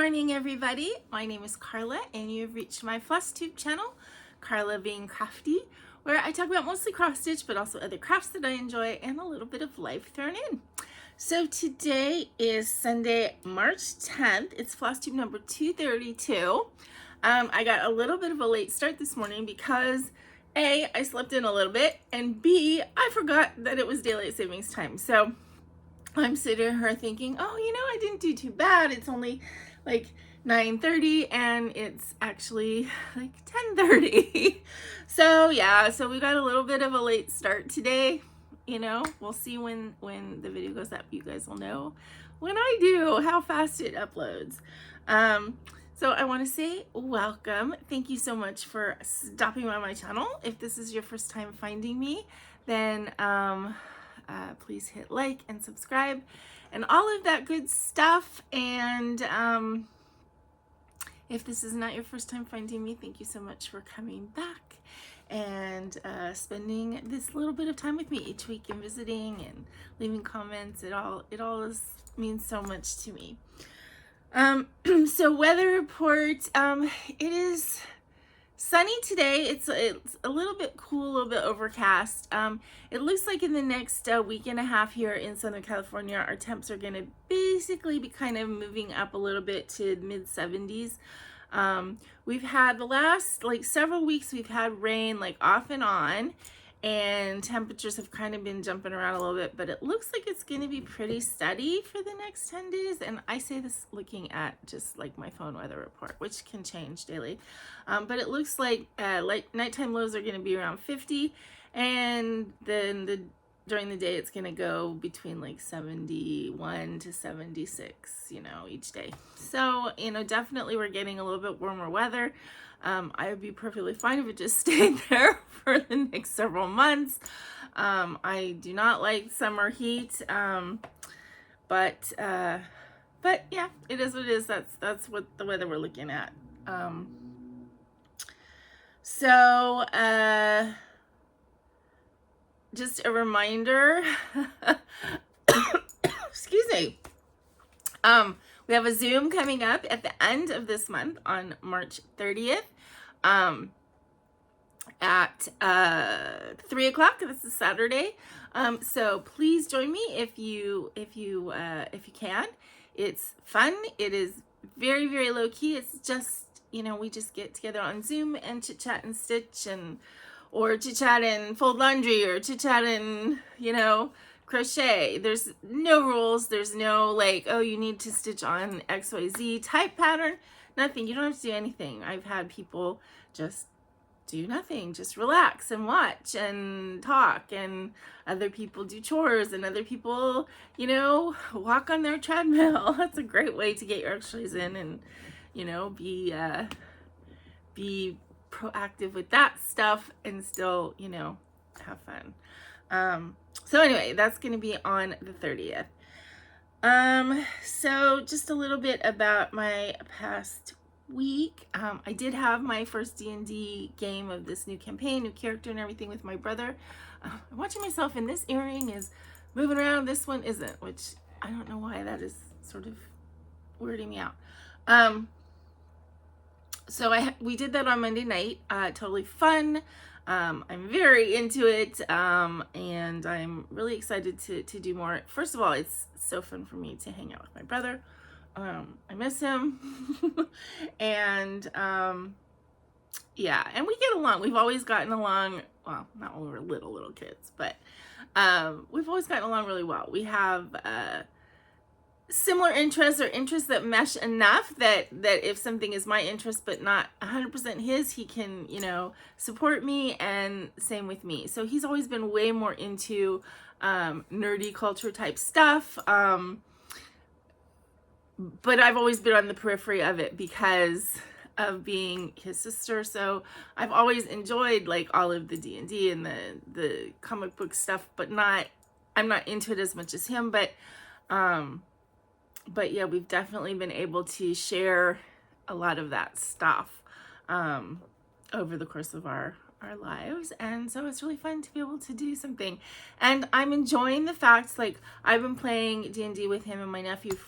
morning, everybody. My name is Karla, and you've reached my FlossTube channel, KarlaBeingCrafty, where I talk about mostly cross stitch, but also other crafts that I enjoy and a little bit of life thrown in. So today is Sunday, March 10th. It's FlossTube number 232. I got a little bit of a late start this morning because A, I slept in a little bit, and B, I forgot that it was daylight savings time. So I'm sitting here thinking, oh, I didn't do too bad. It's only like 9:30 and it's actually like 10:30. So yeah, so we got a little bit of a late start today. We'll see when the video goes up. You guys will know when I do how fast it uploads. So I want to say welcome. Thank you so much for stopping by my channel. If this is your first time finding me, then please hit like and subscribe and all of that good stuff. And if this is not your first time finding me, thank you so much for coming back and spending this little bit of time with me each week and visiting and leaving comments. It all means so much to me. So weather report, it is sunny today. It's a little bit cool, a little bit overcast. It looks like in the next week and a half here in Southern California, our temps are going to basically be kind of moving up a little bit to mid 70s. We've had the last several weeks, we've had rain off and on, and temperatures have kind of been jumping around a little bit, but it looks like it's going to be pretty steady for the next 10 days. And I say this looking at just my phone weather report, which can change daily. But it looks like nighttime lows are going to be around 50, and then during the day it's going to go between 71 to 76, each day. So, definitely we're getting a little bit warmer weather. I would be perfectly fine if it just stayed there for the next several months. I do not like summer heat, but yeah, it is what it is. That's what the weather we're looking at. So just a reminder, excuse me. We have a Zoom coming up at the end of this month on March 30th at 3 o'clock. This is Saturday. So please join me if you can. It's fun. It is very, very low key. It's just, we just get together on Zoom and chit chat and stitch, or chit chat and fold laundry, or chit chat and, crochet. There's no rules. There's no oh, you need to stitch on XYZ type pattern. Nothing. You don't have to do anything. I've had people just do nothing, just relax and watch and talk, and other people do chores, and other people, walk on their treadmill. That's a great way to get your exercise in and, be proactive with that stuff and still, have fun. So anyway, that's going to be on the 30th. So just a little bit about my past week. I did have my first D&D game of this new campaign, new character and everything with my brother. I'm watching myself, and this earring is moving around. This one isn't, which I don't know why. That is sort of weirding me out. So we did that on Monday night. Totally fun. I'm very into it, and I'm really excited to do more. First of all, it's so fun for me to hang out with my brother. I miss him. And yeah, and we get along. We've always gotten along, well, not when we were little kids, but we've always gotten along really well. We have similar interests, or interests that mesh enough that if something is my interest but not 100% his, he can support me, and same with me. So he's always been way more into nerdy culture type stuff, but I've always been on the periphery of it because of being his sister. So I've always enjoyed all of the D&D and the comic book stuff, but I'm not into it as much as him. But yeah, we've definitely been able to share a lot of that stuff over the course of our lives, and so it's really fun to be able to do something. And I'm enjoying the fact I've been playing D&D with him and my nephew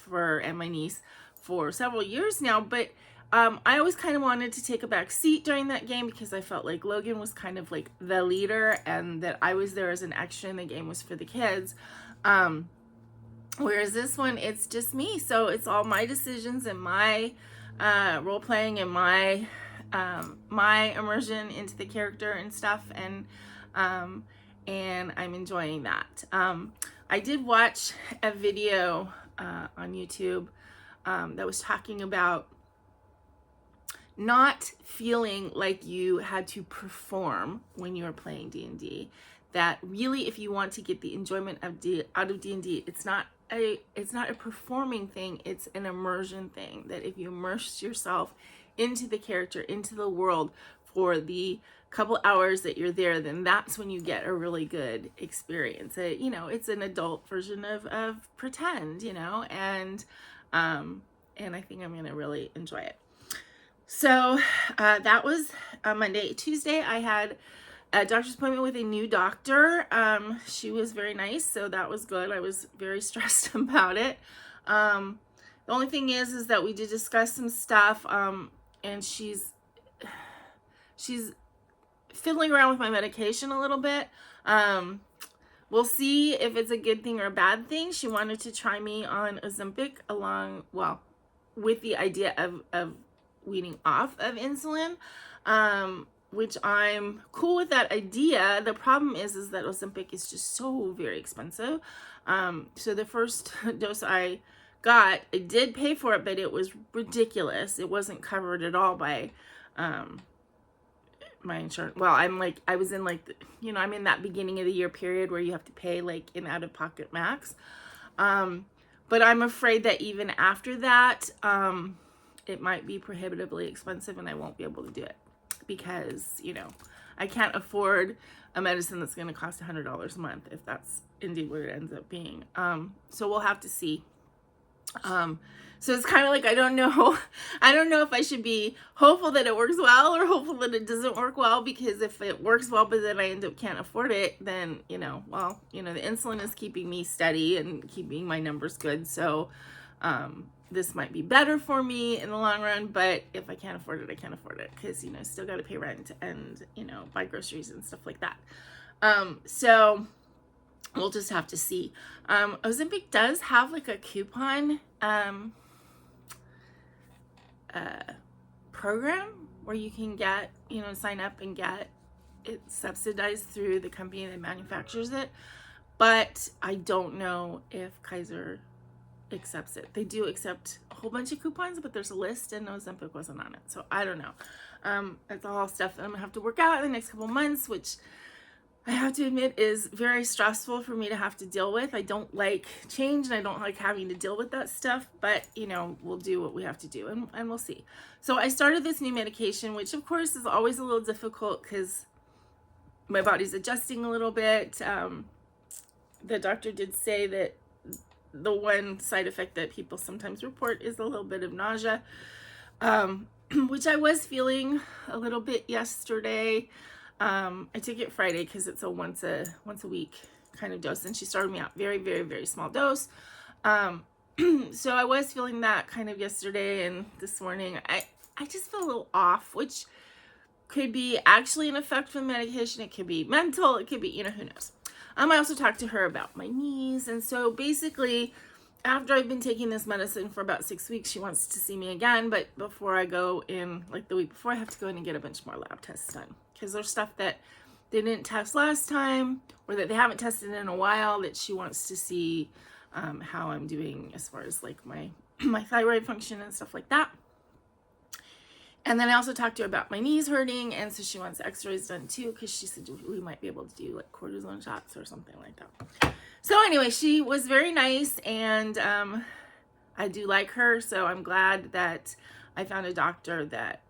and my niece for several years now, but I always kind of wanted to take a back seat during that game because I felt like Logan was kind of like the leader and that I was there as an extra and the game was for the kids. Whereas this one, it's just me. So it's all my decisions and my role playing and my immersion into the character and stuff. And I'm enjoying that. I did watch a video on YouTube that was talking about not feeling like you had to perform when you were playing D&D. That really, if you want to get the enjoyment of out of D&D, it's not a performing thing, it's an immersion thing. That if you immerse yourself into the character, into the world for the couple hours that you're there, then that's when you get a really good experience. You know, it's an adult version of pretend, you know, and I think I'm gonna really enjoy it. So that was Monday. Tuesday, I had a doctor's appointment with a new doctor. She was very nice, so that was good. I was very stressed about it. The only thing is that we did discuss some stuff, and she's fiddling around with my medication a little bit. We'll see if it's a good thing or a bad thing. She wanted to try me on Ozempic with the idea of weaning off of insulin, which I'm cool with that idea. The problem is that Ozempic is just so very expensive. So the first dose I got, I did pay for it, but it was ridiculous. It wasn't covered at all by my insurance. Well, I was in like, I'm in that beginning of the year period where you have to pay like an out-of-pocket max. But I'm afraid that even after that, it might be prohibitively expensive and I won't be able to do it because, I can't afford a medicine that's going to cost $100 a month if that's indeed what it ends up being. So we'll have to see. So it's kind of like, I don't know if I should be hopeful that it works well or hopeful that it doesn't work well, because if it works well, but then I end up can't afford it, then, the insulin is keeping me steady and keeping my numbers good. So, this might be better for me in the long run, but if I can't afford it, I can't afford it because, still got to pay rent and, buy groceries and stuff like that. So we'll just have to see. Ozempic does have like a coupon program where you can get, sign up and get it subsidized through the company that manufactures it. But I don't know if Kaiser accepts it. They do accept a whole bunch of coupons, but there's a list and Ozempic wasn't on it. So I don't know. That's all stuff that I'm gonna have to work out in the next couple months, which I have to admit is very stressful for me to have to deal with. I don't like change and I don't like having to deal with that stuff, but we'll do what we have to do and we'll see. So I started this new medication, which of course is always a little difficult because my body's adjusting a little bit. The doctor did say that the one side effect that people sometimes report is a little bit of nausea, which I was feeling a little bit yesterday. I took it Friday because it's a once a week kind of dose, and she started me out very, very, very small dose. So I was feeling that kind of yesterday and this morning. I just feel a little off, which could be actually an effect from medication. It could be mental. It could be, who knows. I also talked to her about my knees. And so basically, after I've been taking this medicine for about 6 weeks, she wants to see me again. But before I go in, like the week before, I have to go in and get a bunch more lab tests done. Because there's stuff that they didn't test last time or that they haven't tested in a while that she wants to see how I'm doing as far as like my thyroid function and stuff like that. And then I also talked to her about my knees hurting, and so she wants x-rays done too, because she said we might be able to do like cortisone shots or something like that. So anyway, she was very nice, and I do like her, so I'm glad that I found a doctor that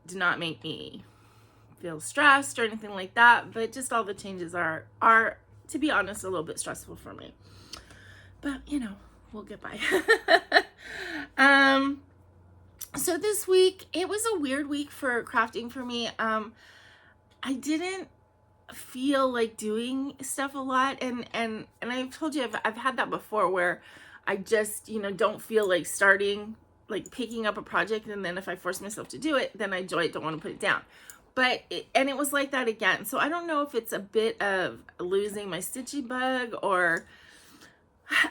did not make me feel stressed or anything like that, but just all the changes are, to be honest, a little bit stressful for me. But, we'll get by. So this week, it was a weird week for crafting for me. I didn't feel like doing stuff a lot, and I've told you I've had that before where I just, you know, don't feel like starting, like picking up a project, and then if I force myself to do it, then I enjoy it, don't want to put it down. But it was like that again. So I don't know if it's a bit of losing my stitchy bug, or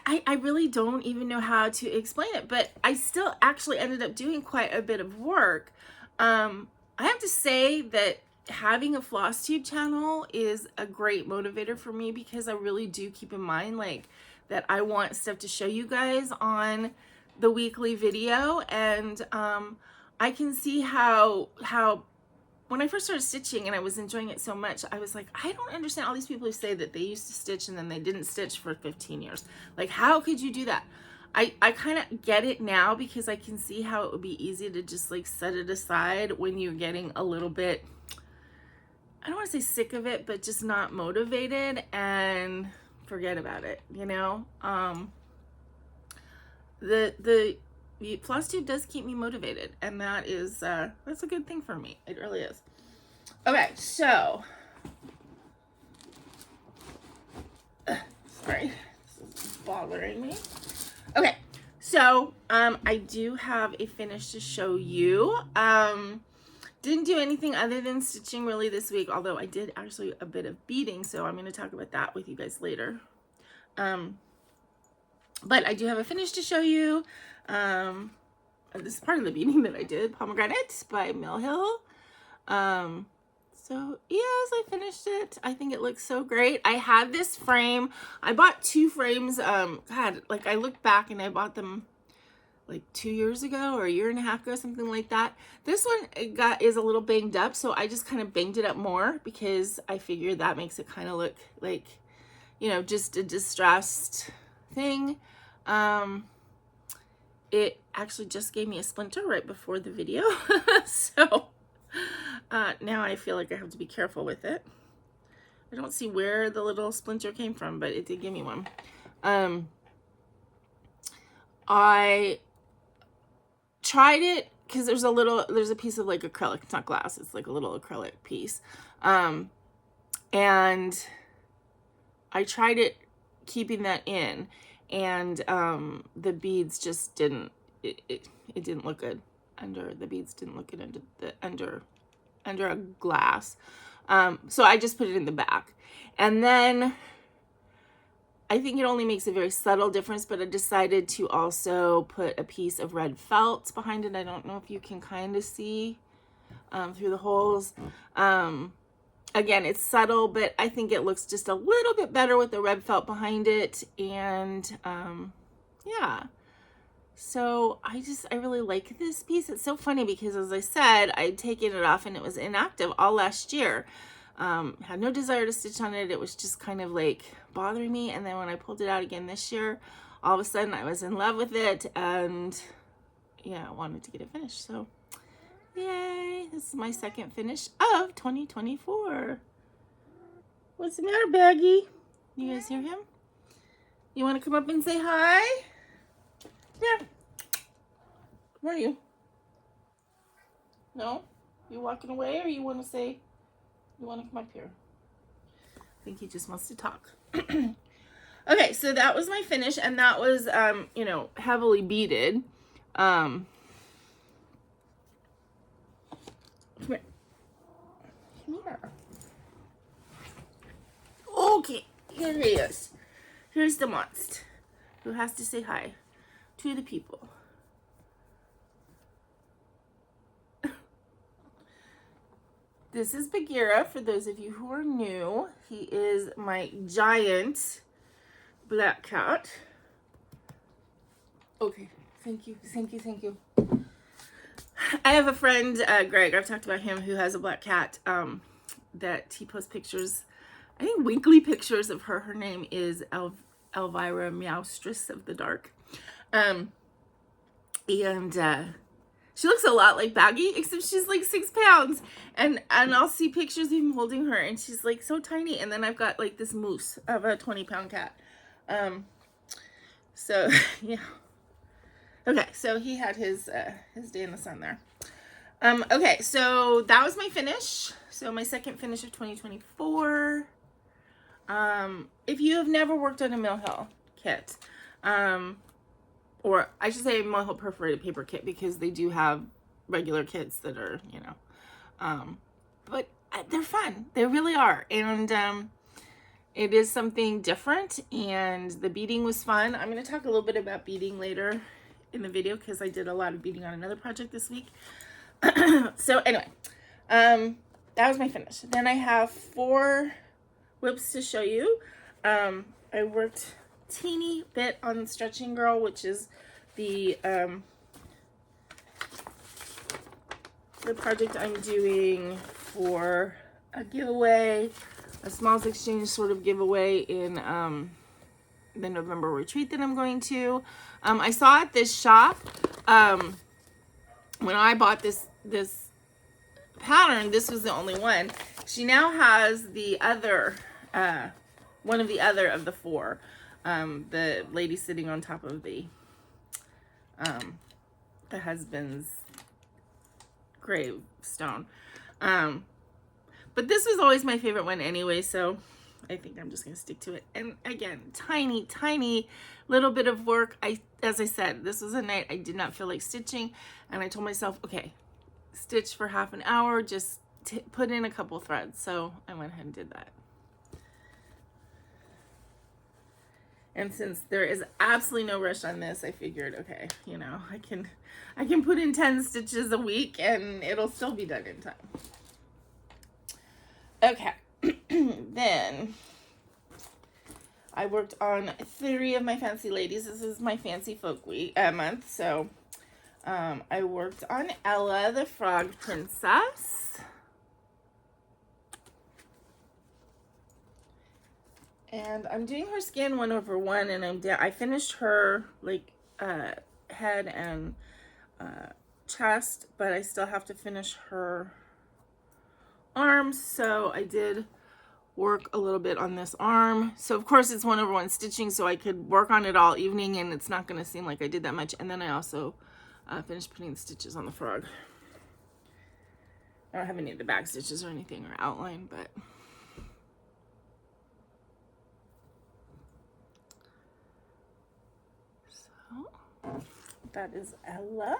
I really don't even know how to explain it, but I still actually ended up doing quite a bit of work. I have to say that having a FlossTube channel is a great motivator for me, because I really do keep in mind like that I want stuff to show you guys on the weekly video. And I can see how when I first started stitching and I was enjoying it so much, I was like, I don't understand all these people who say that they used to stitch and then they didn't stitch for 15 years. Like, how could you do that? I kind of get it now, because I can see how it would be easy to just like set it aside when you're getting a little bit, I don't want to say sick of it, but just not motivated, and forget about it, you know? The FlossTube does keep me motivated, and that is that's a good thing for me. It really is. Okay, so sorry, this is bothering me. Okay, so I do have a finish to show you. Didn't do anything other than stitching really this week, although I did actually a bit of beading, so I'm going to talk about that with you guys later. But I do have a finish to show you. This is part of the beading that I did, Pomegranate by Mill Hill. So yes, I finished it. I think it looks so great. I had this frame. I bought 2 frames. God, like I looked back and I bought them like 2 years ago or a year and a half ago, something like that. This one is a little banged up, so I just kind of banged it up more, because I figured that makes it kind of look like, you know, just a distressed thing. It actually just gave me a splinter right before the video. So now I feel like I have to be careful with it. I don't see where the little splinter came from, but it did give me one. I tried it because there's a piece of like acrylic. It's not glass, it's like a little acrylic piece. And I tried it keeping that in, and the beads just didn't, it didn't look good under, the beads didn't look good under a glass. So I just put it in the back, and then I think it only makes a very subtle difference, but I decided to also put a piece of red felt behind it. I don't know if you can kind of see through the holes. Again, it's subtle, but I think it looks just a little bit better with the red felt behind it. And yeah, so I really like this piece. It's so funny because, as I said, I'd taken it off and it was inactive all last year. Had no desire to stitch on it. It was just kind of like bothering me. And then when I pulled it out again this year, all of a sudden I was in love with it, and yeah, I wanted to get it finished. So yay, this is my second finish of 2024. What's the matter, Baggy? You guys hear him? You want to come up and say hi? Yeah. Where are you? No? You walking away, or you want to say, you want to come up here? I think he just wants to talk. Okay, so that was my finish, and that was, you know, heavily beaded. Come here. Come here. Okay, here he is. Here's the monster who has to say hi to the people. This is Bagheera, for those of you who are new. He is my giant black cat. Okay, thank you, thank you, thank you. I have a friend, Greg, I've talked about him, who has a black cat that he posts pictures, I think weekly pictures of her. Her name is Elvira Meowstress of the Dark. And she looks a lot like Baggy, except she's like 6 pounds. And I'll see pictures of him holding her, and she's like so tiny. And then I've got like this moose of a 20-pound cat. So yeah. Okay, so he had his day in the sun there. Okay, so that was my finish. So my second finish of 2024. If you have never worked on a Mill Hill kit, or I should say Mill Hill Perforated Paper Kit, because they do have regular kits that are, you know, but they're fun. They really are. And it is something different, and the beading was fun. I'm going to talk a little bit about beading later in the video, because I did a lot of beading on another project this week. So anyway, that was my finish. Then I have 4 whips to show you. I worked teeny bit on Stretching Girl, which is the project I'm doing for a giveaway, a Smalls Exchange sort of giveaway in the November retreat that I'm going to. I saw at this shop, when I bought this pattern, this was the only one. She now has the other, one of the other of the 4, the lady sitting on top of the husband's gravestone. But this was always my favorite one anyway, so I think I'm just going to stick to it. And again, tiny little bit of work. As I said, this was a night I did not feel like stitching, and I told myself, okay, stitch for half an hour, just put in a couple threads. So I went ahead and did that. And since there is absolutely no rush on this, I figured, okay, you know, I can put in 10 stitches a week and it'll still be done in time. Okay. Then I worked on 3 of my fancy ladies. This is my fancy folk week month. So I worked on Ella, the Frog Princess. And I'm doing her skin 1/1, and I finished her like head and chest, but I still have to finish her arms. So I did work a little bit on this arm. So of course it's 1/1 stitching, so I could work on it all evening and it's not going to seem like I did that much. And then I also finished putting the stitches on the frog. I don't have any of the back stitches or anything or outline, but so that is Ella.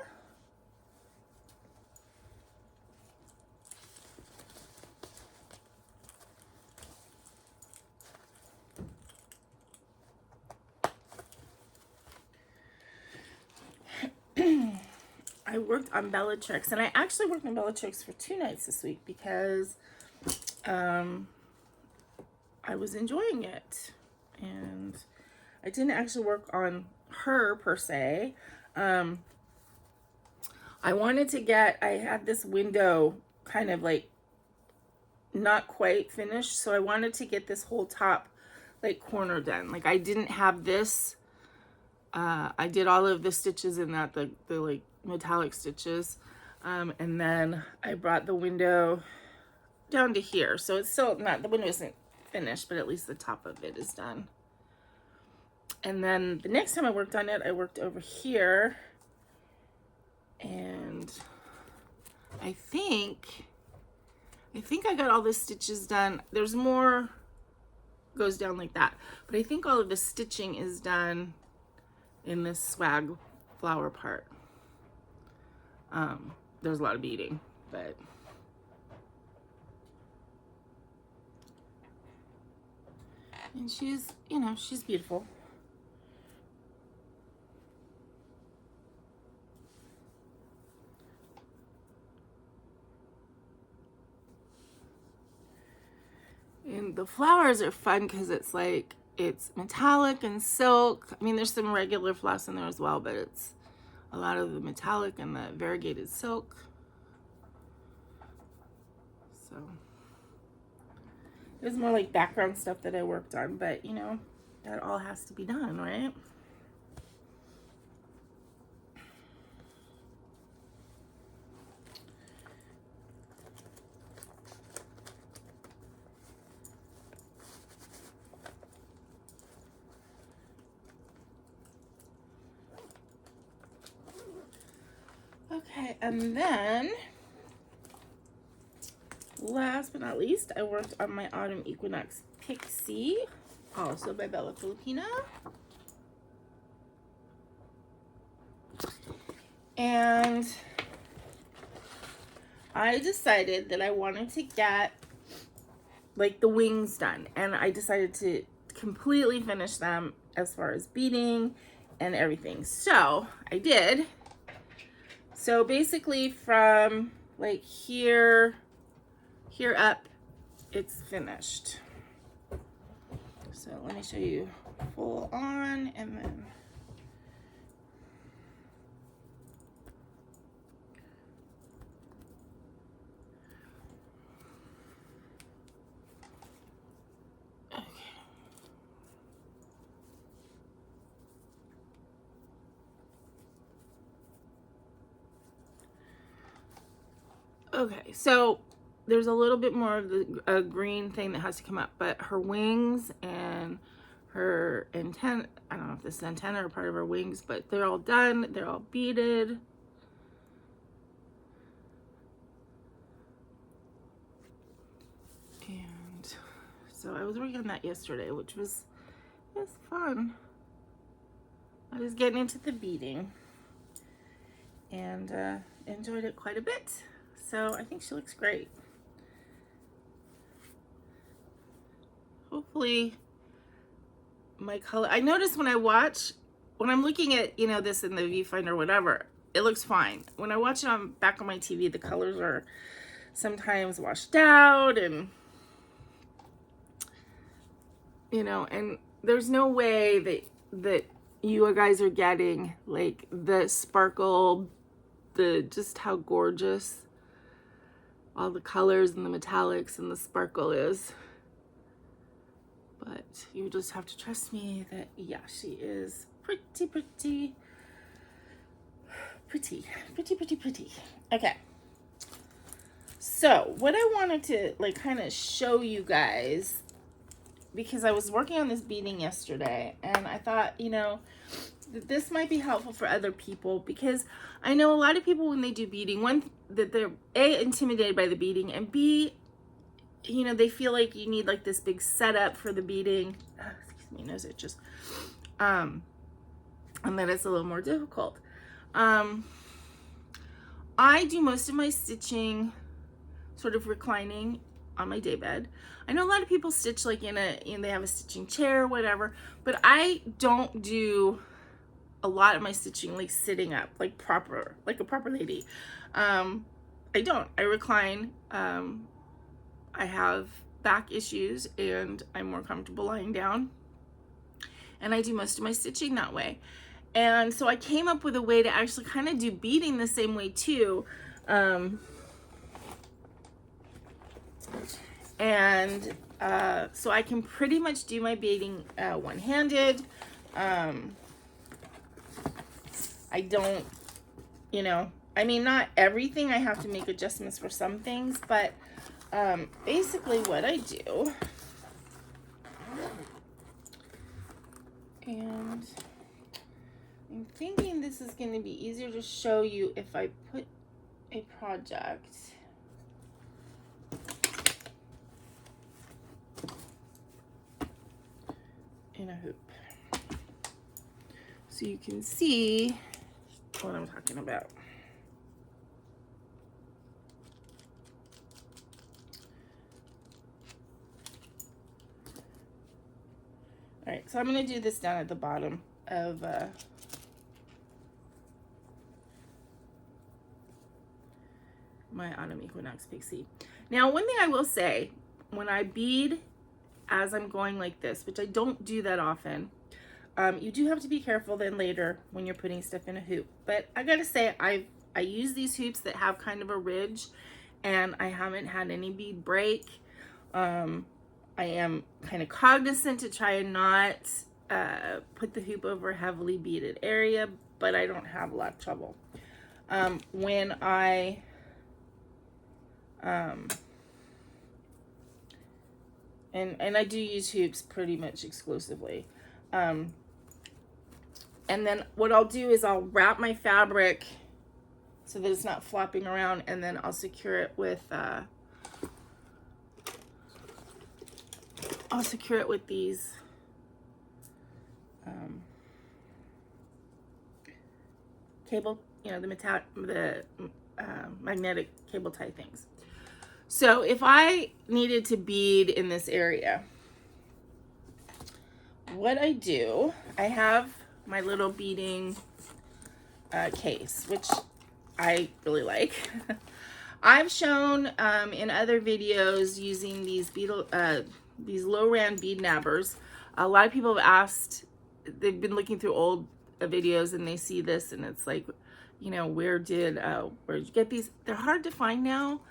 I worked on Bellatrix, and I actually worked on Bellatrix for 2 nights this week because I was enjoying it, and I didn't actually work on her per se. I wanted to get, I had this window kind of like not quite finished, so I wanted to get this whole top like corner done. Like I didn't have this. I did all of the stitches in that, the like metallic stitches, and then I brought the window down to here, so it's still not, the window isn't finished, but at least the top of it is done. And then the next time I worked on it, I worked over here, and I think I got all the stitches done. There's more goes down like that, but I think all of the stitching is done in this swag flower part. There's a lot of beading, but and she's, you know, she's beautiful. And the flowers are fun because it's like, it's metallic and silk. I mean, there's some regular floss in there as well, but it's a lot of the metallic and the variegated silk. So it was more like background stuff that I worked on, but you know, that all has to be done, right? Okay, and then last but not least, I worked on my Autumn Equinox Pixie, also by Bella Filipina. And I decided that I wanted to get like the wings done, and I decided to completely finish them as far as beading and everything. So I did. So basically from like here up, it's finished. So let me show you full on, and then okay, so there's a little bit more of the green thing that has to come up, but her wings and her antenna, I don't know if this is antenna or part of her wings, but they're all done. They're all beaded. And so I was working on that yesterday, which was fun. I was getting into the beading and enjoyed it quite a bit. So I think she looks great. Hopefully my color, I notice when I'm looking at, you know, this in the viewfinder or whatever, it looks fine. When I watch it back on my TV, the colors are sometimes washed out, and you know, and there's no way that you guys are getting like the sparkle, just how gorgeous all the colors and the metallics and the sparkle is. But you just have to trust me that, yeah, she is pretty. Okay. So what I wanted to like kind of show you guys, because I was working on this beading yesterday, and I thought, you know, that this might be helpful for other people, because I know a lot of people when they do beading, one, that they're A, intimidated by the beading, and B, you know, they feel like you need like this big setup for the beading. Excuse me, nose itches. And that it's a little more difficult. I do most of my stitching sort of reclining on my daybed. I know a lot of people stitch like they have a stitching chair or whatever, but I don't do a lot of my stitching like sitting up, like a proper lady. I don't. I recline. I have back issues and I'm more comfortable lying down, and I do most of my stitching that way. And so I came up with a way to actually kind of do beading the same way too. So I can pretty much do my beading one-handed. I don't, you know, I mean, not everything. I have to make adjustments for some things, but basically what I do, and I'm thinking this is going to be easier to show you if I put a project in a hoop so you can see what I'm talking about. All right, so I'm going to do this down at the bottom of my autumn equinox pixie. Now, one thing I will say, when I bead as I'm going like this, which I don't do that often, you do have to be careful then later when you're putting stuff in a hoop. But I gotta say, I use these hoops that have kind of a ridge, and I haven't had any bead break. I am kind of cognizant to try and not put the hoop over a heavily beaded area, but I don't have a lot of trouble. When I and I do use hoops pretty much exclusively. And then what I'll do is I'll wrap my fabric so that it's not flopping around, and then I'll secure it with these you know, the magnetic cable tie things. So if I needed to bead in this area, what I do, I have my little beading case, which I really like. I've shown in other videos using these low rand bead nabbers. A lot of people have asked, they've been looking through old videos and they see this and it's like, you know, where'd you get these? They're hard to find now.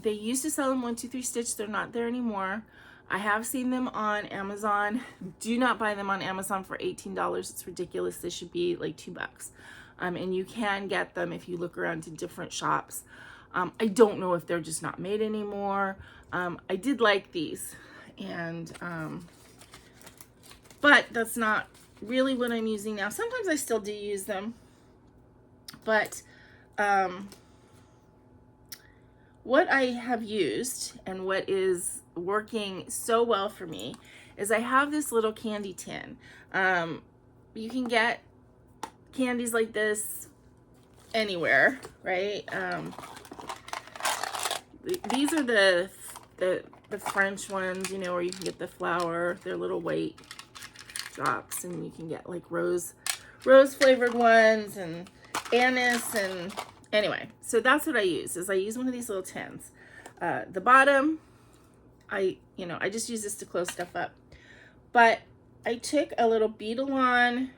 They used to sell them 1, 2, 3 Stitch. They're not there anymore. I have seen them on Amazon. Do not buy them on Amazon for $18. It's ridiculous. They should be like $2. And you can get them if you look around to different shops. I don't know if they're just not made anymore. I did like these, and but that's not really what I'm using now. Sometimes I still do use them, but what I have used and what is working so well for me is I have this little candy tin. You can get candies like this anywhere, right? These are the French ones, you know, where you can get the flour. They're little white drops, and you can get like rose flavored ones and anise, and anyway, so that's what I use. I use one of these little tins. The bottom, I just use this to close stuff up. But I took a little Beadalon,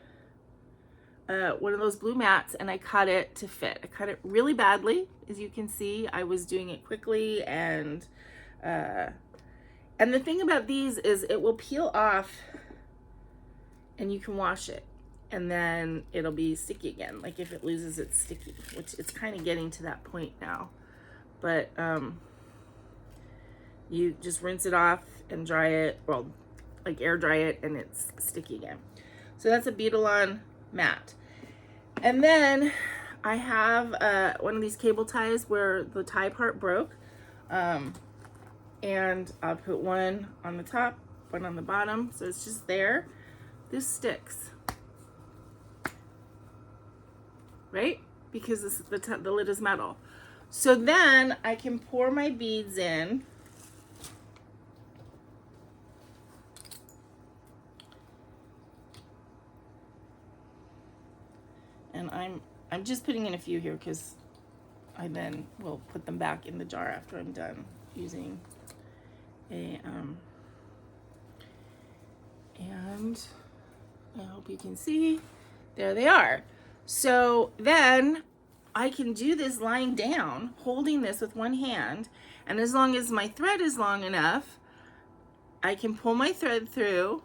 one of those blue mats, and I cut it to fit. I cut it really badly, as you can see. I was doing it quickly, and the thing about these is it will peel off and you can wash it, and then it'll be sticky again. Like if it loses its sticky, which it's kind of getting to that point now. But you just rinse it off and dry it, well, like air dry it, and it's sticky again. So that's a Beadalon mat. And then I have one of these cable ties where the tie part broke, and I'll put one on the top, one on the bottom, so it's just there. This sticks, right? Because the lid is metal. So then I can pour my beads in. And I'm just putting in a few here because I then will put them back in the jar after I'm done using a and I hope you can see, there they are. So then I can do this lying down, holding this with one hand, and as long as my thread is long enough, I can pull my thread through,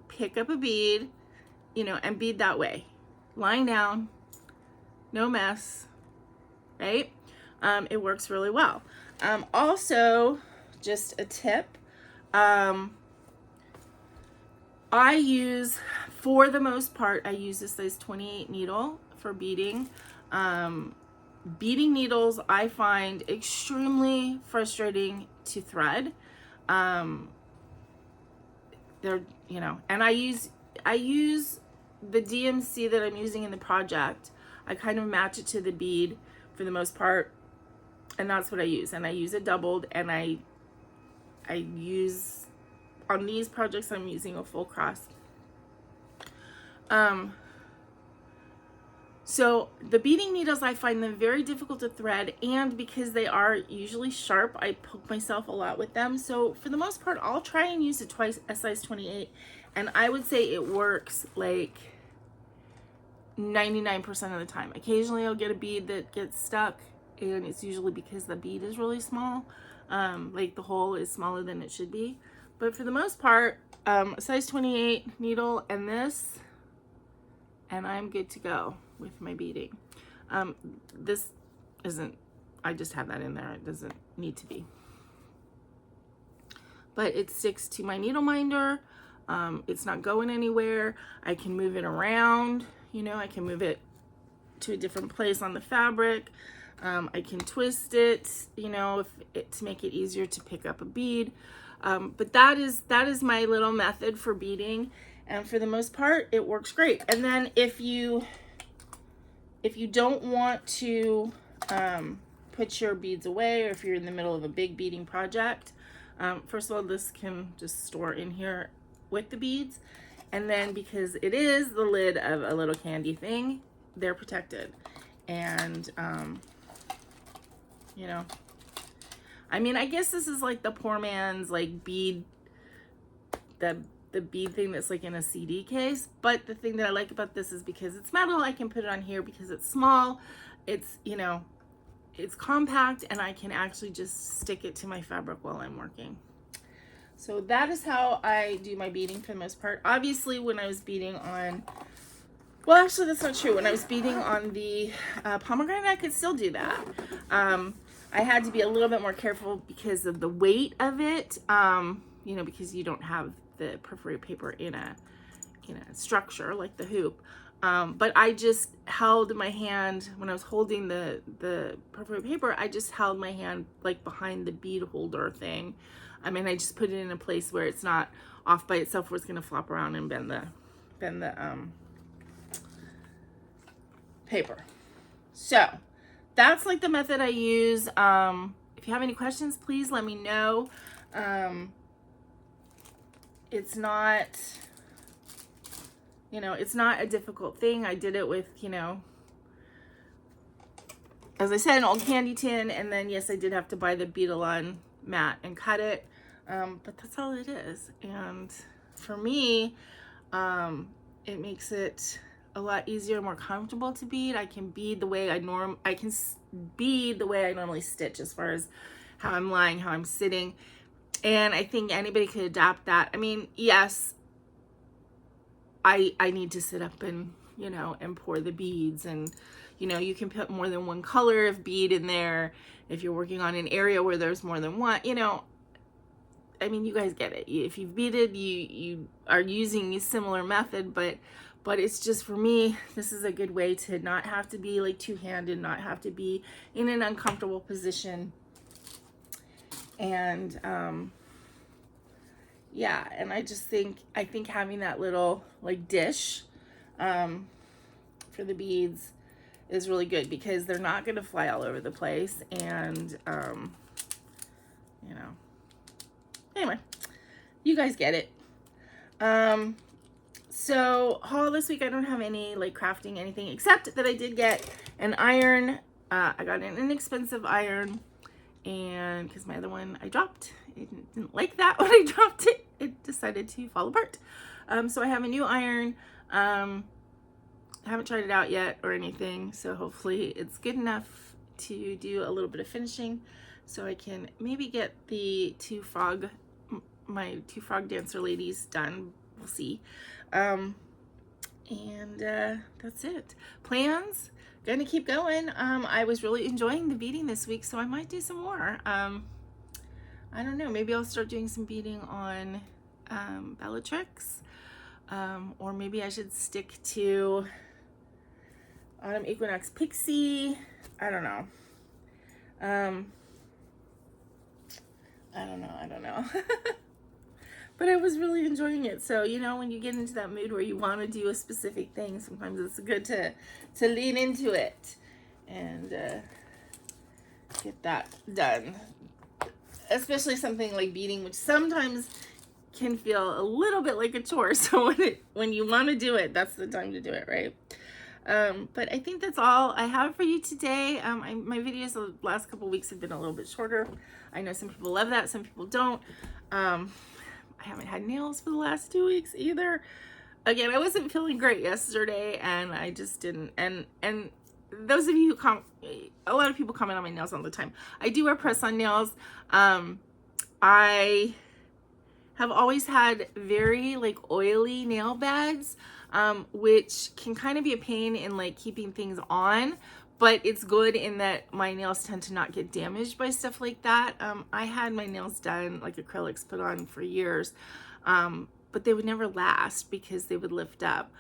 pick up a bead, you know, and bead that way. Lying down, no mess, right? It works really well. Also, just a tip, I use, for the most part, I use a size 28 needle for beading. Beading needles I find extremely frustrating to thread. They're, you know, and I use the DMC that I'm using in the project. I kind of match it to the bead for the most part, and that's what I use. And I use it doubled, and I use, on these projects, I'm using a full cross. So the beading needles, I find them very difficult to thread, and because they are usually sharp, I poke myself a lot with them. So for the most part, I'll try and use a size 28, and I would say it works like 99% of the time. Occasionally I'll get a bead that gets stuck, and it's usually because the bead is really small. Like the hole is smaller than it should be. But for the most part, a size 28 needle and this, and I'm good to go with my beading. This isn't, I just have that in there. It doesn't need to be. But it sticks to my needle minder. It's not going anywhere. I can move it around. You know, I can move it to a different place on the fabric. I can twist it, you know, to make it easier to pick up a bead. But that is my little method for beading, and for the most part it works great. And then if you if you don't want to put your beads away, or if you're in the middle of a big beading project, first of all, this can just store in here with the beads. And then because it is the lid of a little candy thing, they're protected. And, you know, I mean, I guess this is like the poor man's like bead, the bead thing that's like in a CD case. But the thing that I like about this is because it's metal, I can put it on here because it's small. It's, you know, it's compact, and I can actually just stick it to my fabric while I'm working. So that is how I do my beading for the most part. Obviously, when I was beading on, well, actually that's not true. When I was beading on the pomegranate, I could still do that. I had to be a little bit more careful because of the weight of it, you know, because you don't have the perforated paper in a structure like the hoop. But I just held my hand, when I was holding the perforated paper, I just held my hand like behind the bead holder thing. I mean, I just put it in a place where it's not off by itself, where it's going to flop around and bend the paper. So that's like the method I use. If you have any questions, please let me know. It's not, you know, it's not a difficult thing. I did it with, you know, as I said, an old candy tin, and then yes, I did have to buy the bead-a-lon mat and cut it, but that's all it is. And for me, it makes it a lot easier, more comfortable to bead. I can bead the way I bead the way I normally stitch, as far as how I'm lying, how I'm sitting, and I think anybody could adapt that. I mean, yes, I need to sit up and, you know, and pour the beads, and, you know, you can put more than one color of bead in there if you're working on an area where there's more than one, you know. I mean, you guys get it. If you've beaded, you are using a similar method, but it's just, for me, this is a good way to not have to be like two-handed, not have to be in an uncomfortable position. And yeah, and I think having that little like dish for the beads is really good, because they're not going to fly all over the place. And you know, anyway, you guys get it. So haul this week, I don't have any like crafting anything, except that I did get an iron. I got an inexpensive iron, and because my other one I dropped, it didn't like that when I dropped it, it decided to fall apart. So I have a new iron. I haven't tried it out yet or anything, so hopefully it's good enough to do a little bit of finishing, so I can maybe get my two frog dancer ladies done. We'll see. And that's it. Plans, gonna keep going. I was really enjoying the beading this week, so I might do some more. I don't know, maybe I'll start doing some beading on Bellatrix, or maybe I should stick to Autumn Equinox Pixie. I don't know. I don't know. But I was really enjoying it. So, you know, when you get into that mood where you want to do a specific thing, sometimes it's good to lean into it and get that done. Especially something like beading, which sometimes can feel a little bit like a chore. So when you want to do it, that's the time to do it, right? But I think that's all I have for you today. My videos the last couple weeks have been a little bit shorter. I know some people love that, some people don't. I haven't had nails for the last 2 weeks either. Again, I wasn't feeling great yesterday, and I just didn't. And those of you who a lot of people comment on my nails all the time. I do wear press-on nails. I have always had very like oily nail beds, which can kind of be a pain in like keeping things on, but it's good in that my nails tend to not get damaged by stuff like that. I had my nails done, like acrylics put on, for years, but they would never last because they would lift up.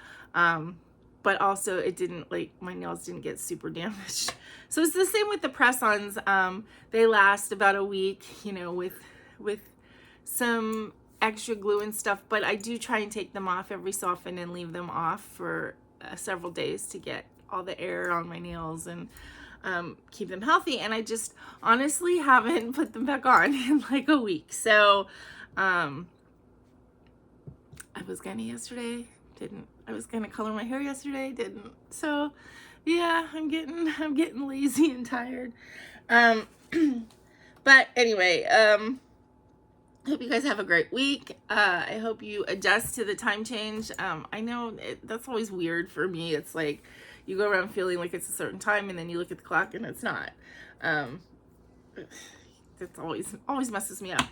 But also it didn't, like, my nails didn't get super damaged. So it's the same with the press-ons. They last about a week, you know, with some extra glue and stuff, but I do try and take them off every so often and leave them off for several days to get all the air on my nails and keep them healthy. And I just honestly haven't put them back on in like a week. So I was gonna yesterday, didn't. I was gonna color my hair yesterday, didn't. So yeah, I'm getting lazy and tired. But anyway, hope you guys have a great week. I hope you adjust to the time change. I know that's always weird for me. It's like you go around feeling like it's a certain time, and then you look at the clock and it's not. That's always messes me up.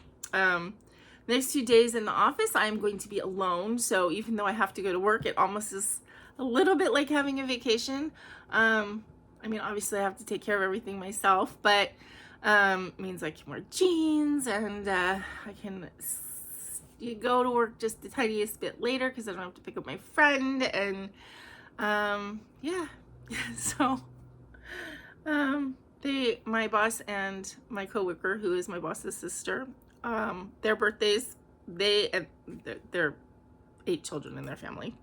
Next 2 days in the office, I'm going to be alone. So even though I have to go to work, it almost is a little bit like having a vacation. I mean, obviously I have to take care of everything myself, but means I can wear jeans and I can go to work just the tiniest bit later because I don't have to pick up my friend. And yeah, so my boss and my coworker, who is my boss's sister, their birthdays, they're 8 children in their family,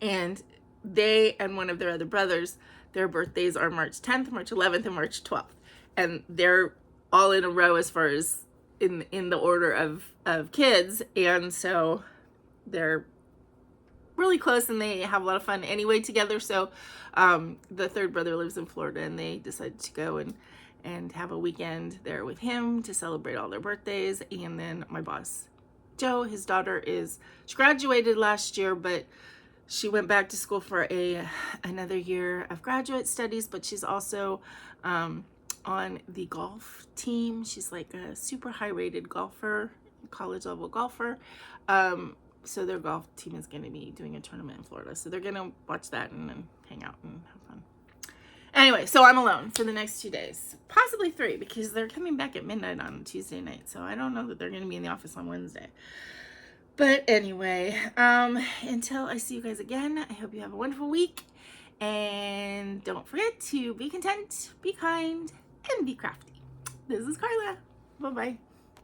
and they and one of their other brothers, their birthdays are March 10th, March 11th, and March 12th. And they're all in a row as far as in the order of kids. And so they're really close and they have a lot of fun anyway together. So the third brother lives in Florida, and they decided to go and have a weekend there with him to celebrate all their birthdays. And then my boss, Joe, his daughter she graduated last year, but she went back to school for another year of graduate studies, but she's also on the golf team. She's like a super high rated golfer, college level golfer. So their golf team is going to be doing a tournament in Florida. So they're going to watch that and then hang out and have fun. Anyway, so I'm alone for the next 2 days, possibly 3, because they're coming back at midnight on Tuesday night. So I don't know that they're going to be in the office on Wednesday. But anyway, until I see you guys again, I hope you have a wonderful week. And don't forget to be content, be kind, and be crafty. This is Karla. Bye-bye.